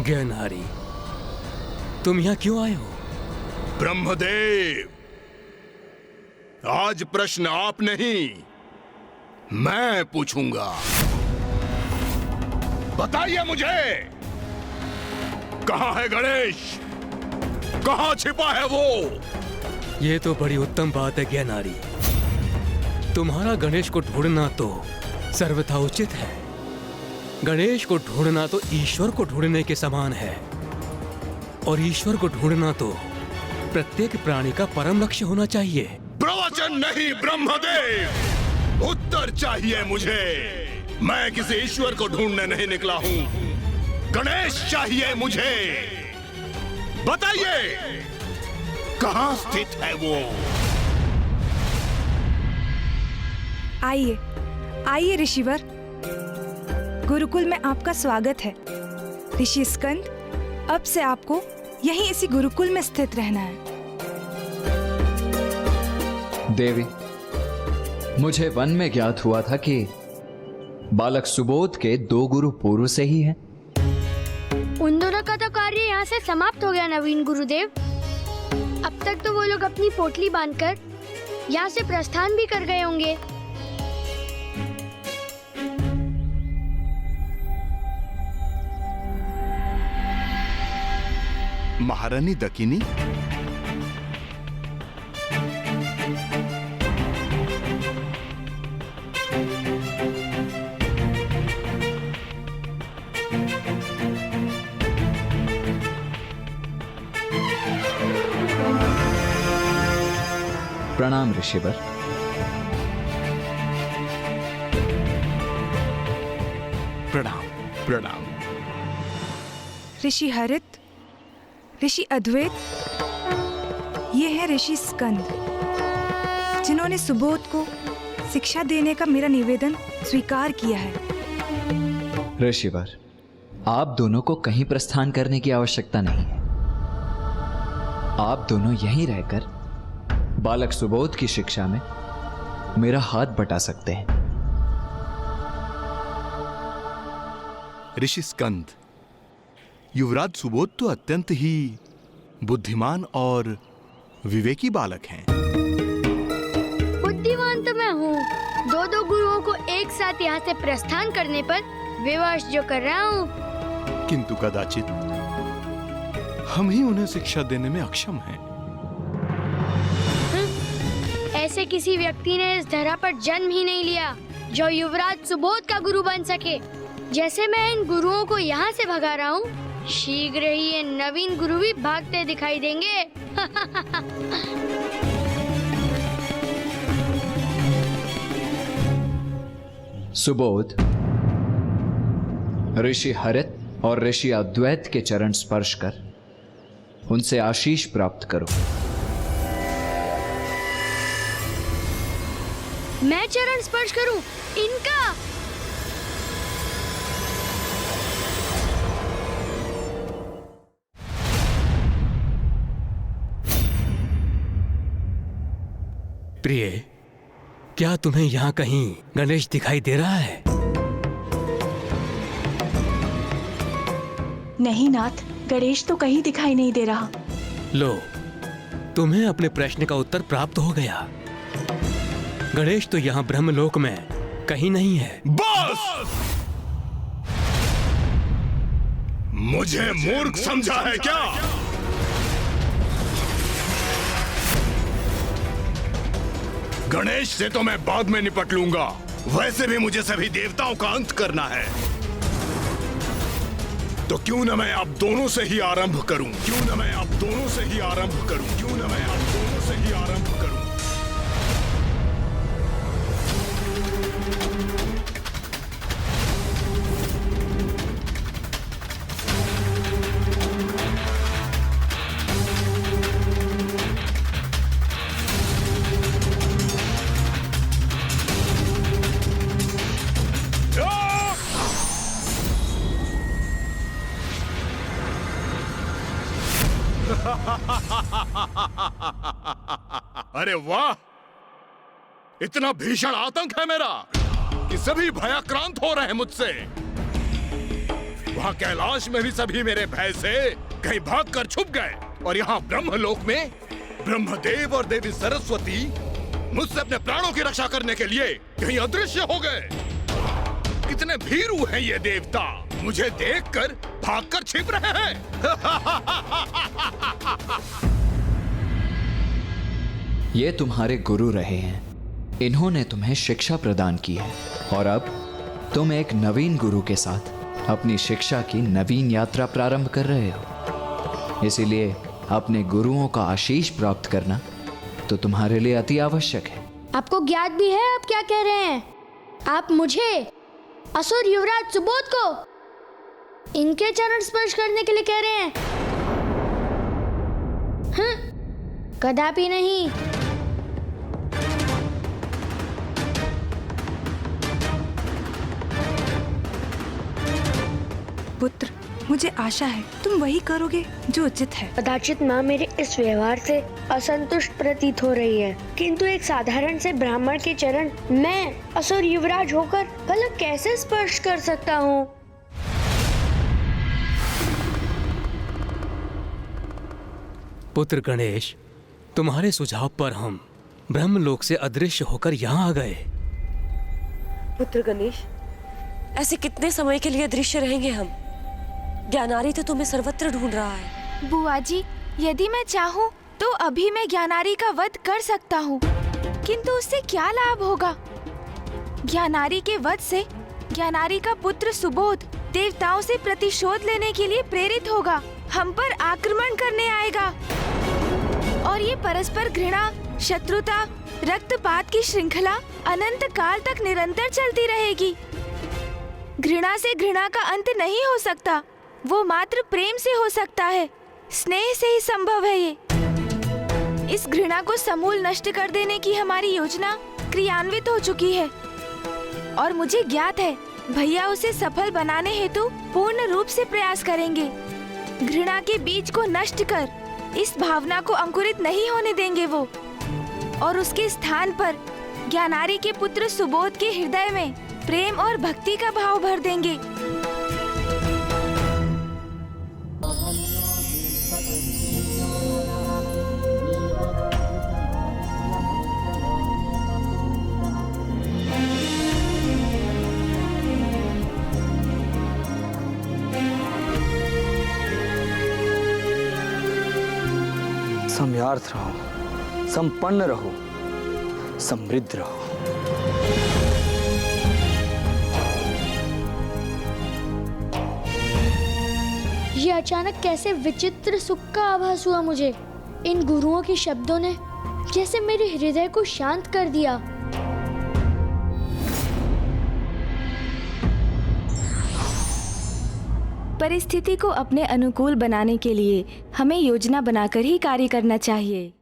ज्ञानहारी, तुम यहाँ क्यों आए हो? ब्रह्मदेव, आज प्रश्न आप नहीं, मैं पूछूंगा। बताइए मुझे, कहां है गणेश? कहां छिपा है वो? ये तो बड़ी उत्तम बात है ज्ञानहारी। तुम्हारा गणेश को ढूंढना तो सर्वथा उचित है। गणेश को ढूंढना तो ईश्वर को ढूंढने के समान है, और ईश्वर को ढूंढना तो प्रत्येक प्राणी का परम लक्ष्य होना चाहिए। प्रवचन नहीं ब्रह्मदेव, उत्तर चाहिए मुझे। मैं किसी ईश्वर को ढूंढने नहीं निकला हूं, गणेश चाहिए मुझे। बताइए, कहां स्थित है वो? आइए आइए ऋषिवर, गुरुकुल में आपका स्वागत है। ऋषि स्कंद, अब से आपको यहीं इसी गुरुकुल में स्थित रहना है। देवी, मुझे वन में ज्ञात हुआ था कि बालक सुबोध के 2 गुरु पूर्व से ही हैं। उन दोनों का तो कार्य यहाँ से समाप्त हो गया नवीन गुरुदेव। अब तक तो वो लोग अपनी पोटली बांधकर यहाँ से प्रस्थान भी कर गए होंगे। महारानी दकिनी, प्रणाम ऋषिवर। प्रणाम प्रणाम। ऋषि हरित, ऋषि अद्वैत, ये है ऋषि स्कंद, जिन्होंने सुबोध को शिक्षा देने का मेरा निवेदन स्वीकार किया है। ऋषिवर, आप दोनों को कहीं प्रस्थान करने की आवश्यकता नहीं है। आप दोनों यहीं रहकर बालक सुबोध की शिक्षा में मेरा हाथ बटा सकते हैं। ऋषि स्कंद, युवराज सुबोध तो अत्यंत ही बुद्धिमान और विवेकी बालक हैं। बुद्धिमान तो मैं हूँ। 2 गुरुओं को एक साथ यहाँ से प्रस्थान करने पर विवश जो कर रहा हूँ। किंतु कदाचित हम ही उन्हें शिक्षा देने में अक्षम हैं। ऐसे किसी व्यक्ति ने इस धरा पर जन्म ही नहीं लिया जो युवराज सुबोध का गुरु बन सके। जैसे मैं इन गुरुओं को यहाँ से भगा रहा हूँ, शीघ्र ही ये नवीन गुरु भी भागते दिखाई देंगे। सुबोध, ऋषि हरित और ऋषि अद्वैत के चरण स्पर्श कर उनसे आशीष प्राप्त करो। मैं चरण स्पर्श करूं इनका? प्रिय, क्या तुम्हें यहाँ कहीं गणेश दिखाई दे रहा है? नहीं नाथ, गणेश तो कहीं दिखाई नहीं दे रहा। लो, तुम्हें अपने प्रश्न का उत्तर प्राप्त हो गया। गणेश तो यहाँ ब्रह्मलोक में कहीं नहीं है। बस! मुझे मूर्ख समझा है क्या? गणेश से तो मैं बाद में निपट लूंगा। वैसे भी मुझे सभी देवताओं का अंत करना है। तो क्यों न मैं आप दोनों से ही आरंभ करूं? क्यों न मैं आप दोनों से ही आरंभ करूं? क्यों न मैं आप दोनों से ही आरंभ करूं? अरे वाह, इतना भीषण आतंक है मेरा कि सभी भयाक्रांत हो रहे हैं मुझसे। वहाँ कैलाश में भी सभी मेरे भय से कहीं भागकर छुप गए, और यहाँ ब्रह्मलोक में ब्रह्मदेव और देवी सरस्वती मुझसे अपने प्राणों की रक्षा करने के लिए कहीं अदृश्य हो गए। कितने भीरू हैं ये देवता, मुझे देखकर भागकर छिप रहे हैं। ये तुम्हारे गुरु रहे हैं, इन्होंने तुम्हें शिक्षा प्रदान की है, और अब तुम एक नवीन गुरु के साथ अपनी शिक्षा की नवीन यात्रा प्रारंभ कर रहे हो। इसीलिए अपने गुरुओं का आशीष प्राप्त करना तो तुम्हारे लिए अति आवश्यक है। आपको ज्ञात भी है आप क्या कह रहे हैं? आप मुझे, असुर युवराज सुबोध को, इनके चरण स्पर्श करने के लिए कह रहे हैं? कदापि नहीं। पुत्र, मुझे आशा है तुम वही करोगे जो उचित है। कदाचित माँ मेरे इस व्यवहार से असंतुष्ट प्रतीत हो रही है, किंतु एक साधारण से ब्राह्मण के चरण मैं असुर युवराज होकर भला कैसे स्पर्श कर सकता हूँ? पुत्र गणेश, तुम्हारे सुझाव पर हम ब्रह्मलोक से अदृश्य होकर यहाँ आ गए। पुत्र गणेश, ऐसे कितने समय के लिए अदृश्य रहेंगे हम? ज्ञानारी तो तुम्हें सर्वत्र ढूंढ रहा है। बुआ जी, यदि मैं चाहूँ तो अभी मैं ज्ञानारी का वध कर सकता हूँ, किंतु उससे क्या लाभ होगा? ज्ञानारी के वध से ज्ञानारी का पुत्र सुबोध देवताओं से प्रतिशोध लेने के लिए प्रेरित होगा, हम पर आक्रमण करने आएगा, और ये परस्पर घृणा, शत्रुता, रक्तपात की श्रृंखला अनंत काल तक निरंतर चलती रहेगी। घृणा से घृणा का अंत नहीं हो सकता, वो मात्र प्रेम से हो सकता है, स्नेह से ही संभव है ये। इस घृणा को समूल नष्ट कर देने की हमारी योजना क्रियान्वित हो चुकी है, और मुझे ज्ञात है भैया उसे सफल बनाने हेतु पूर्ण रूप से प्रयास करेंगे। घृणा के बीज को नष्ट कर इस भावना को अंकुरित नहीं होने देंगे वो, और उसके स्थान पर ज्ञानारी के पुत्र सुबोध के हृदय में प्रेम और भक्ति का भाव भर देंगे। सम्यार्थ रहो, संपन्न रहो, समृद्ध रहो। ये अचानक कैसे विचित्र सुख का आभास हुआ मुझे। इन गुरुओं के शब्दों ने जैसे मेरे हृदय को शांत कर दिया। परिस्थिति को अपने अनुकूल बनाने के लिए हमें योजना बनाकर ही कार्य करना चाहिए।